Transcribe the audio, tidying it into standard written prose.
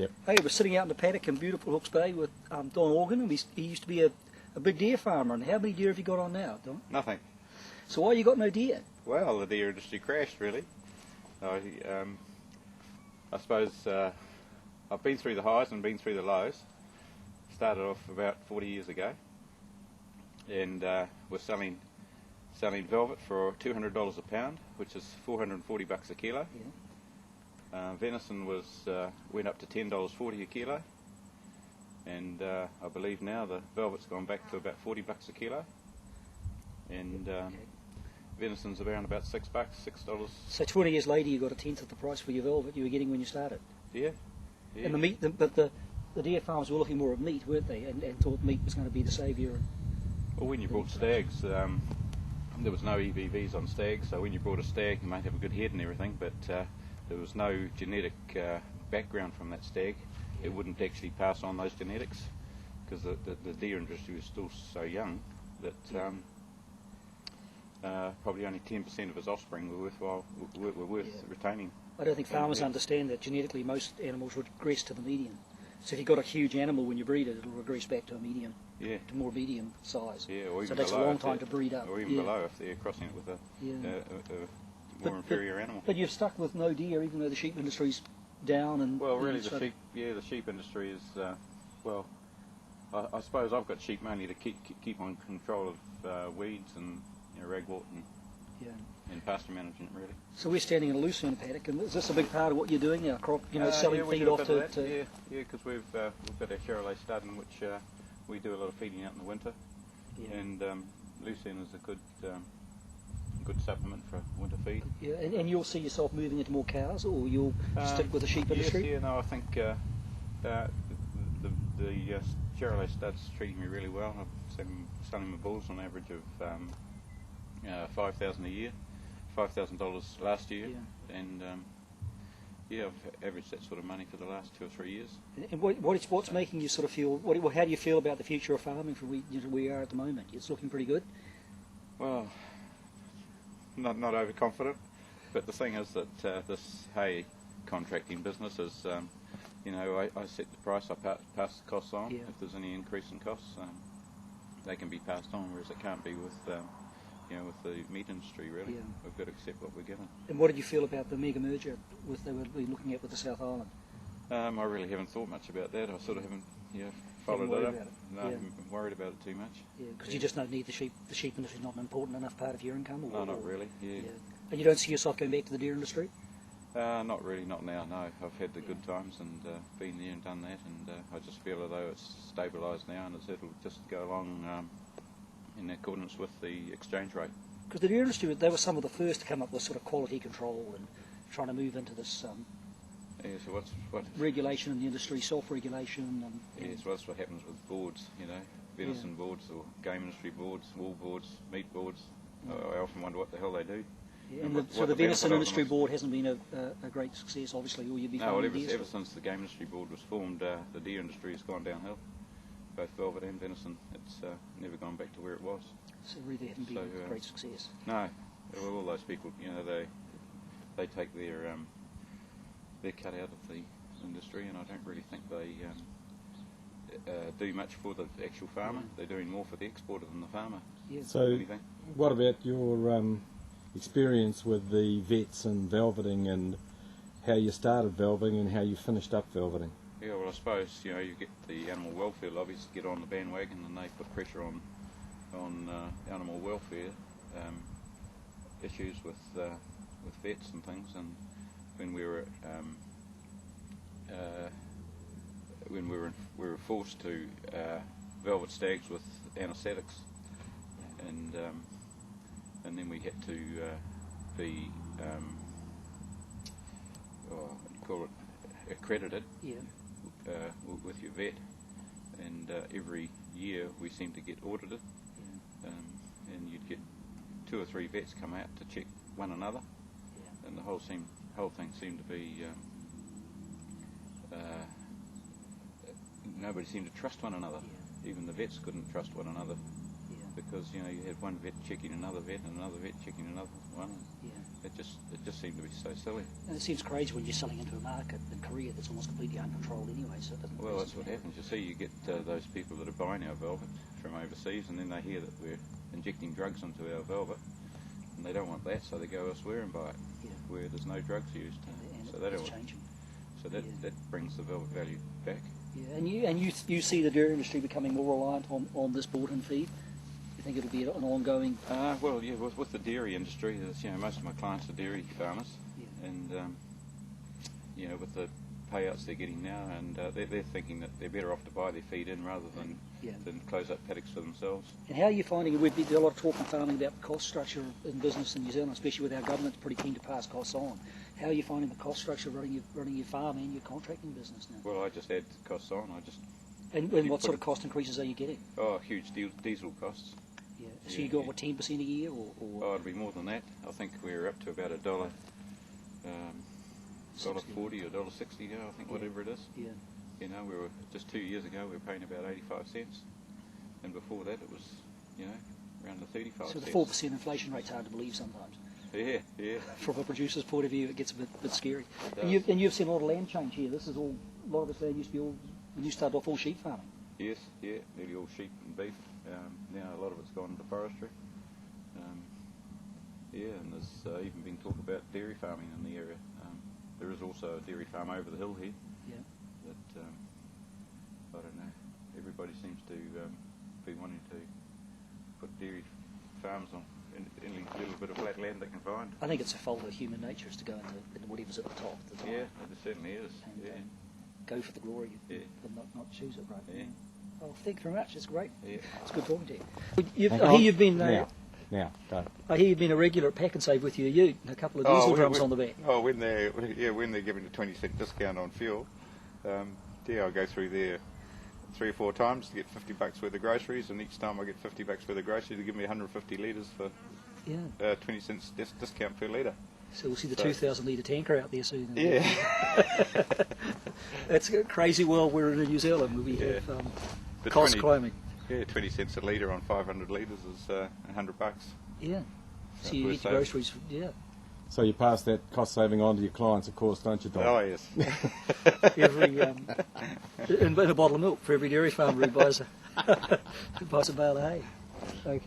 Yep. Hey, we're sitting out in the paddock in beautiful Hawke's Bay with Don Organ, and he used to be a big deer farmer. And how many deer have you got on now, Don? Nothing. So why you got no deer? Well, the deer industry crashed, really. I suppose I've been through the highs and been through the lows. Started off about 40 years ago, and we're selling velvet for $200 a pound, which is $440 a kilo. Yeah. Venison went up to $10.40 a kilo, and I believe now the velvet's gone back to about $40 a kilo, and venison's around about $6, $6. So 20 years later, you got a tenth of the price for your velvet you were getting when you started. Yeah. Yeah. And the meat, but the deer farmers were looking more at meat, weren't they? And thought meat was going to be the saviour. Well, when you brought stags, there was no EBVs on stags, so when you brought a stag, you might have a good head and everything, but there was no genetic background from that stag. It wouldn't actually pass on those genetics, because the deer industry was still so young that probably only 10% of his offspring were worth retaining. I don't think farmers understand that genetically most animals regress to the medium. So if you've got a huge animal, when you breed it, it'll regress back to a medium, to more medium size. Yeah, or even so it takes a long time to breed up. Or even below if they're crossing it with a more inferior animal. But you've stuck with no deer, even though the sheep industry's down. And well, really, the sheep industry is well. I suppose I've got sheep mainly to keep on control of weeds and ragwort and pasture management, really. So we're standing in a lucerne paddock, and is this a big part of what you're doing now? Crop, selling feed off to. Yeah, because we've got our Charolais stud in which we do a lot of feeding out in the winter, and lucerne is a good supplement for winter feed. Yeah, and you'll see yourself moving into more cows, or you'll stick with the sheep industry? Yes, no, I think the Charolais stud's treating me really well. I've selling my bulls on average of $5,000 a year, $5,000 last year, and I've averaged that sort of money for the last 2 or 3 years. And what's making you sort of feel? How do you feel about the future of farming for where we are at the moment? It's looking pretty good. Well, not overconfident, but the thing is that this hay contracting business is, I set the price, I pass the costs on. If there's any increase in costs, they can be passed on, whereas it can't be with with the meat industry, really. We've got to accept what we're given. And what did you feel about the mega merger they were looking at with the South Island? I really haven't thought much about that. I sort of haven't followed it up. No, I haven't been worried about it too much. Yeah, because you just don't need the sheep. The sheep industry is not an important enough part of your income? No, not really, yeah. And you don't see yourself going back to the deer industry? Not really, not now, no. I've had the good times and been there and done that, and I just feel as though it's stabilised now and it'll just go along in accordance with the exchange rate. Because the deer industry, they were some of the first to come up with sort of quality control and trying to move into this so what regulation in the industry, self-regulation. Yes, well, that's what happens with boards, venison boards or game industry boards, wool boards, meat boards. I often wonder what the hell they do. Yeah, and so the venison industry board hasn't been a great success, obviously, or you'd be ever since the game industry board was formed, the deer industry has gone downhill. Both velvet and venison, it's never gone back to where it was. So really hasn't been a great success. No, well, all those people, they take their cut out of the industry, and I don't really think they do much for the actual farmer. They're doing more for the exporter than the farmer. Yeah. So, what about your experience with the vets and velveting, and how you started velveting and how you finished up velveting? Yeah, well, I suppose you get the animal welfare lobbies to get on the bandwagon, and they put pressure on animal welfare issues with vets and things. And when we were forced to velvet stags with anaesthetics, and then we had to be call it accredited. With your vet, and every year we seem to get audited, and you'd get 2 or 3 vets come out to check one another, and the whole thing seemed to be nobody seemed to trust one another. Even the vets couldn't trust one another because you had one vet checking another vet and another vet checking another one. Yeah. It just seemed to be so silly. And it seems crazy when you're selling into a market in Korea that's almost completely uncontrolled anyway. So it doesn't. Well, that's what happens. You see, you get those people that are buying our velvet from overseas, and then they hear that we're injecting drugs into our velvet, and they don't want that, so they go elsewhere and buy it, where there's no drugs used. And so they don't. changing. So that brings the velvet value back. Yeah, and you see the dairy industry becoming more reliant on this bought-in feed. You think it'll be an ongoing? Well, yeah, with the dairy industry, most of my clients are dairy farmers, and with the payouts they're getting now, and they're thinking that they're better off to buy their feed in rather than close up paddocks for themselves. And how are you finding it? There's a lot of talk in farming about the cost structure in business in New Zealand, especially with our government pretty keen to pass costs on. How are you finding the cost structure running your farm and your contracting business now? Well, I just add costs on. And what sort of cost increases are you getting? Oh, huge diesel costs. Yeah. So you got what, 10% a year, or? Oh, it'd be more than that. I think we're up to about $1.40 or $1.60 now. I think whatever it is. Yeah. We were just 2 years ago. We were paying about 85 cents, and before that it was, around the 35 So the cents. 4% inflation rate's hard to believe sometimes. Yeah. From a producer's point of view, it gets a bit scary. It And you've seen a lot of land change here. This is all. A lot of this land used to be all. When you started off, all sheep farming. Yes, nearly all sheep and beef. Now a lot of it's gone into forestry. And there's even been talk about dairy farming in the area. There is also a dairy farm over the hill here. Yeah. That I don't know. Everybody seems to be wanting to put dairy farms on any little bit of flat land they can find. I think it's a fault of human nature is to go into whatever's at the top at the time. Yeah, it certainly is. And, go for the glory, but not choose it, right? Yeah. Oh, thank you very much. It's great. Yeah. It's good talking to you. I hear you've been. Now, go. I hear you've been a regular at Pack and Save with your ute and a couple of diesel drums on the back. Oh, when they're giving a 20% discount on fuel, I go through there 3 or 4 times to get $50 worth of groceries, and each time I get $50 worth of groceries, they give me 150 litres for 20 cents discount per litre. So we'll see the 2,000 litre tanker out there soon. Yeah. That's a crazy world we're in New Zealand where we have cost climbing. Yeah, 20 cents a litre on 500 litres is $100. Yeah. So So you we're eat your groceries, So you pass that cost saving on to your clients, of course, don't you, Don? Oh, yes. Every in a bottle of milk for every dairy farmer who buys a bale of hay. Okay.